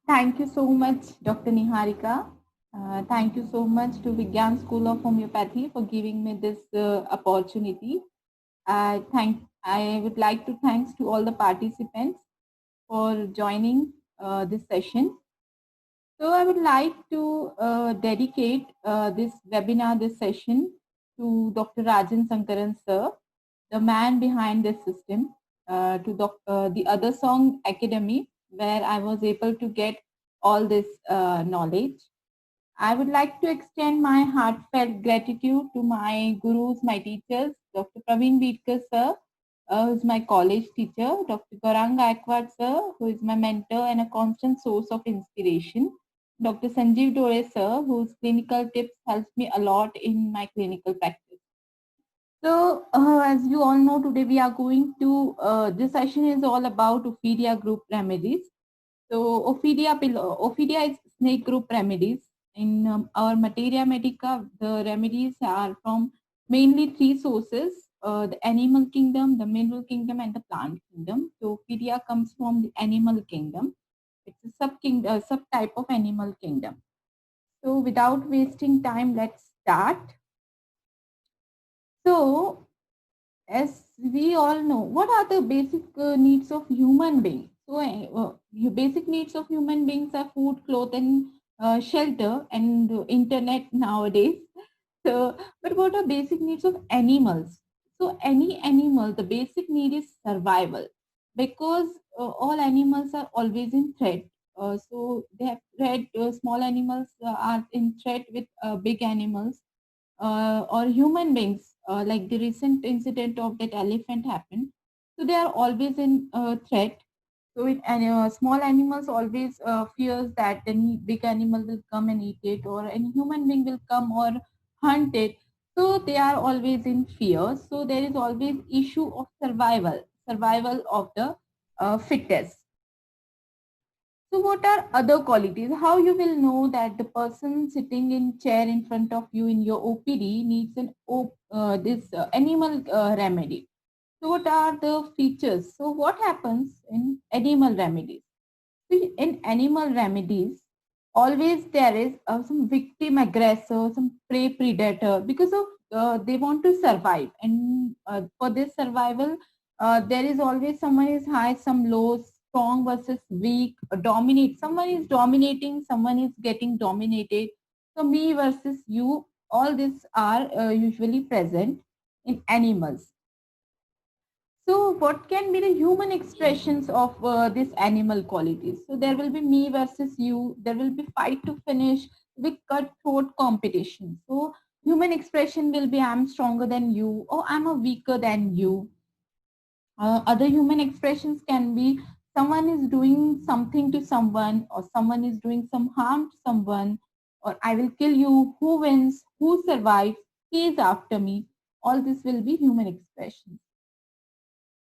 Thank you so much, Dr. Niharika. Thank you so much to Vigyan School of Homeopathy for giving me this opportunity. I would like to thanks to all the participants for joining this session. So I would like to dedicate this webinar, this session to Dr. Rajan Sankaran sir, the man behind this system, the Other Song Academy, where I was able to get all this knowledge. I would like to extend my heartfelt gratitude to my gurus, my teachers, Dr. Praveen Bidkar sir, who is my college teacher, Dr. Gaurang Gaikwad sir, who is my mentor and a constant source of inspiration, Dr. Sanjeev Dore sir, whose clinical tips helps me a lot in my clinical practice. So, as you all know, today we are going to, this session is all about Ophidia group remedies. So, Ophidia is snake group remedies. In our Materia Medica, the remedies are from mainly three sources, the animal kingdom, the mineral kingdom, and the plant kingdom. So, Ophidia comes from the animal kingdom. It's a subtype of animal kingdom. So, without wasting time, let's start. So, as we all know, what are the basic needs of human beings? So, basic needs of human beings are food, clothes, and shelter, and internet nowadays. So, but what are basic needs of animals? So, any animal, the basic need is survival, because all animals are always in threat. So, they have threat. Small animals are in threat with big animals or human beings, like the recent incident of that elephant happened. So they are always in threat. So small animals always fears that any big animal will come and eat it, or any human being will come or hunt it. So they are always in fear. So there is always issue of survival of the fittest. So what are other qualities? How you will know that the person sitting in chair in front of you in your OPD needs this animal remedy? So what are the features? So what happens in animal remedies? In animal remedies, always there is some victim aggressor, some prey predator, because of they want to survive, and for this survival, there is always someone is high, some low, strong versus weak, dominate. Someone is dominating, someone is getting dominated. So me versus you, all these are usually present in animals. So, what can be the human expressions of these animal qualities? So, there will be me versus you. There will be fight to finish with cutthroat competition. So, human expression will be I'm stronger than you, or I'm a weaker than you. Other human expressions can be someone is doing something to someone, or someone is doing some harm to someone, or I will kill you. Who wins? Who survives? He is after me. All this will be human expressions.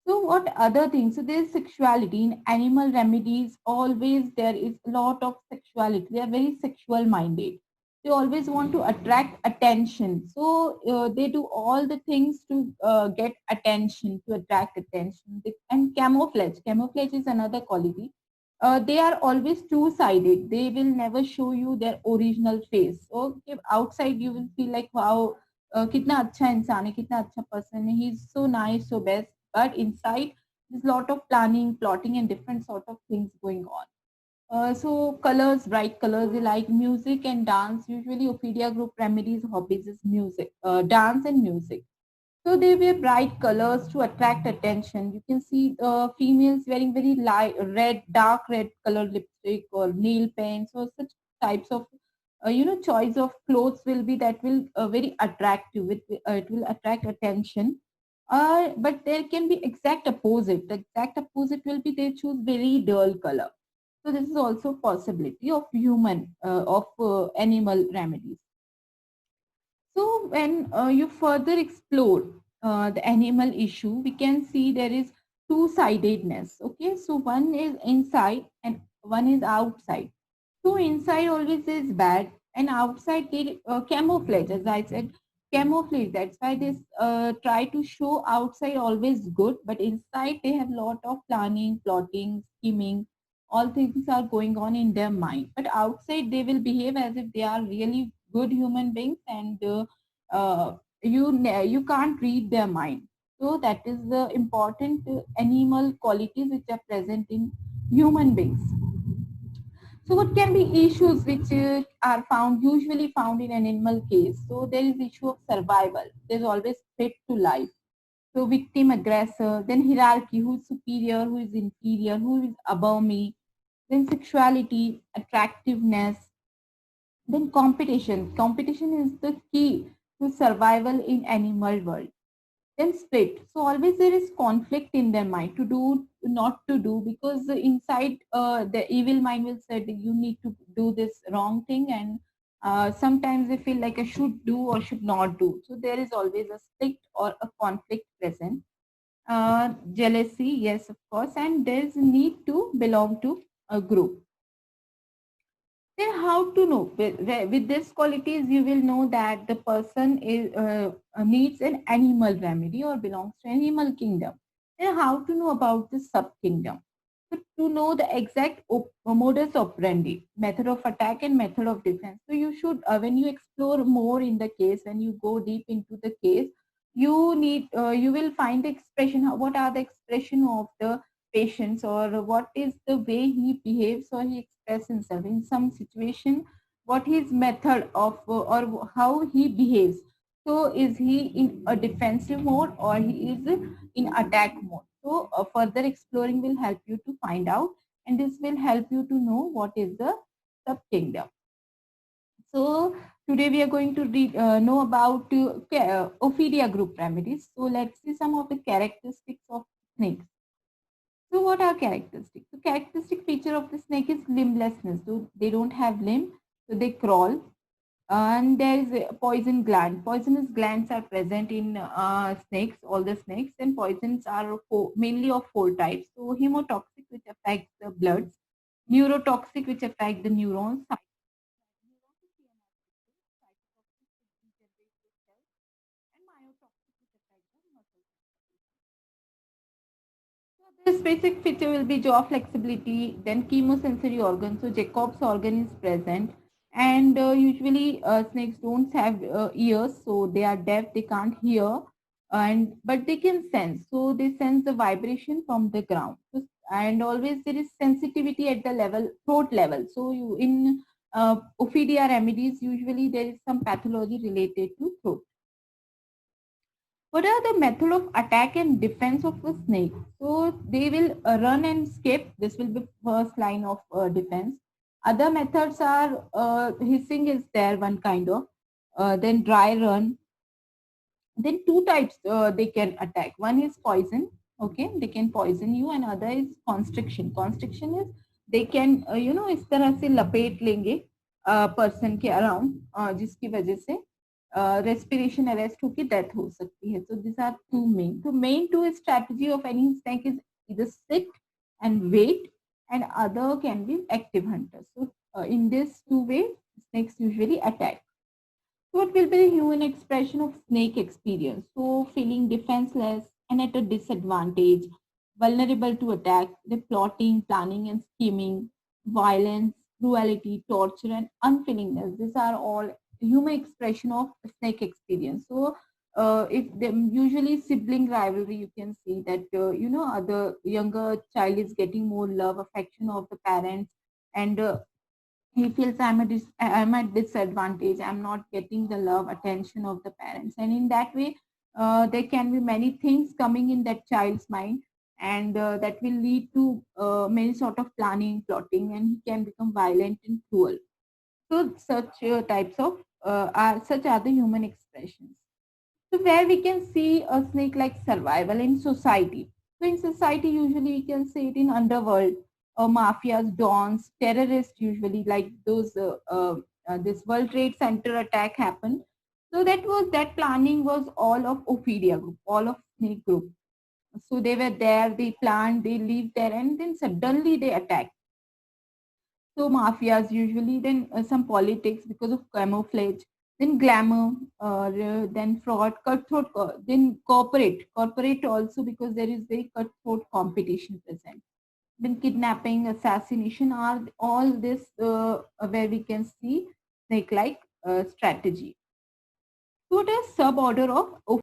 So what other things? So there's sexuality in animal remedies. Always there is a lot of sexuality. They are very sexual minded. They always want to attract attention. So they do all the things to get attention, to attract attention. And camouflage. Camouflage is another quality. They are always two-sided. They will never show you their original face. So if outside you will feel like, wow, कितना अच्छा इंसान है, कितना अच्छा person है. He's so nice, so best, but inside there's a lot of planning, plotting, and different sort of things going on. So colors, bright colors, they like music and dance. Usually Ophidia group remedies hobbies is music, dance and music. So they wear bright colors to attract attention. You can see females wearing very light red, dark red colored lipstick or nail paints or such types of choice of clothes will be that will very attractive. It will attract attention. But there can be exact opposite. The exact opposite will be they choose very dull color. So this is also possibility of human of animal remedies. So when you further explore the animal issue, we can see there is two-sidedness. Okay, so one is inside and one is outside. So inside always is bad, and outside they camouflage. As I said, camouflage. That's why they try to show outside always good, but inside they have lot of planning, plotting, scheming. all things are going on in their mind, but outside they will behave as if they are really good human beings, and you can't read their mind. So that is the important animal qualities which are present in human beings. So what can be issues which are found usually found in an animal case? So there is issue of survival. There's always threat to life. So victim, aggressor, then hierarchy, who is superior, who is inferior, who is above me, then sexuality, attractiveness, then competition. Competition is the key to survival in animal world. Then split. So always there is conflict in their mind to do, not to do, because inside the evil mind will say that you need to do this wrong thing, and sometimes they feel like I should do or should not do. So there is always a split or a conflict present. Jealousy, yes, of course, and there is a need to belong to a group. Then how to know? With these qualities, you will know that the person is needs an animal remedy or belongs to animal kingdom. Then how to know about the sub kingdom? So to know the exact modus operandi, method of attack and method of defense. So you should, when you explore more in the case, when you go deep into the case, you will find the expression. What are the expression of the patients, or what is the way he behaves or he expresses himself in some situation, what his method of or how he behaves. So is he in a defensive mode or he is in attack mode? So further exploring will help you to find out, and this will help you to know what is the sub kingdom. So today we are going to know about Ophidia group remedies. So let's see some of the characteristics of snakes. So what are characteristics? The characteristic feature of the snake is limblessness. So they don't have limb, so they crawl. And there is a poison gland. Poisonous glands are present in snakes, all the snakes, and poisons are mainly of four types. So hemotoxic, which affects the blood, neurotoxic, which affect the neurons, and myotoxic, which affect the muscles. So the specific feature will be jaw flexibility, then chemosensory organ. So Jacob's organ is present, and usually snakes don't have ears, so they are deaf. They can't hear, and but they can sense. So they sense the vibration from the ground. So, and always there is sensitivity at the level throat level. So you in Ophidia remedies, usually there is some pathology related to throat. What are the method of attack and defense of a snake? So they will run and escape. This will be first line of defense. Other methods are hissing is there, one kind of. Then dry run. Then two types they can attack. One is poison. Okay, they can poison you, and other is constriction. Constriction is they can इस तरह से लपेट लेंगे person के around जिसकी वजह से respiration arrest होकर डेथ हो सकती है. So these are two main. So main two strategy of any snake is either sit and wait, and other can be active hunters. So in this two way, snakes usually attack. What will be the human expression of snake experience? So feeling defenseless and at a disadvantage, vulnerable to attack, the plotting, planning, and scheming, violence, cruelty, torture, and unwillingness. These are all human expression of snake experience. So if them usually sibling rivalry, you can see that the younger child is getting more love, affection of the parents, and he feels I'm at disadvantage, I'm not getting the love attention of the parents, and in that way there can be many things coming in that child's mind, and that will lead to many sort of planning, plotting, and he can become violent and cruel. So such types of such are the human expressions. So where we can see a snake like survival in society. So in society, usually we can see it in underworld, mafias, dons, terrorists. Usually, like those this World Trade Center attack happened. So that planning was all of Ophidia group, all of snake group. So they were there, they planned, they lived there, and then suddenly they attacked. So mafias usually, then some politics because of camouflage, then glamour, then fraud, cutthroat, then corporate also because there is very cutthroat competition present. then kidnapping, assassination are all this where we can see like strategy. So it is suborder of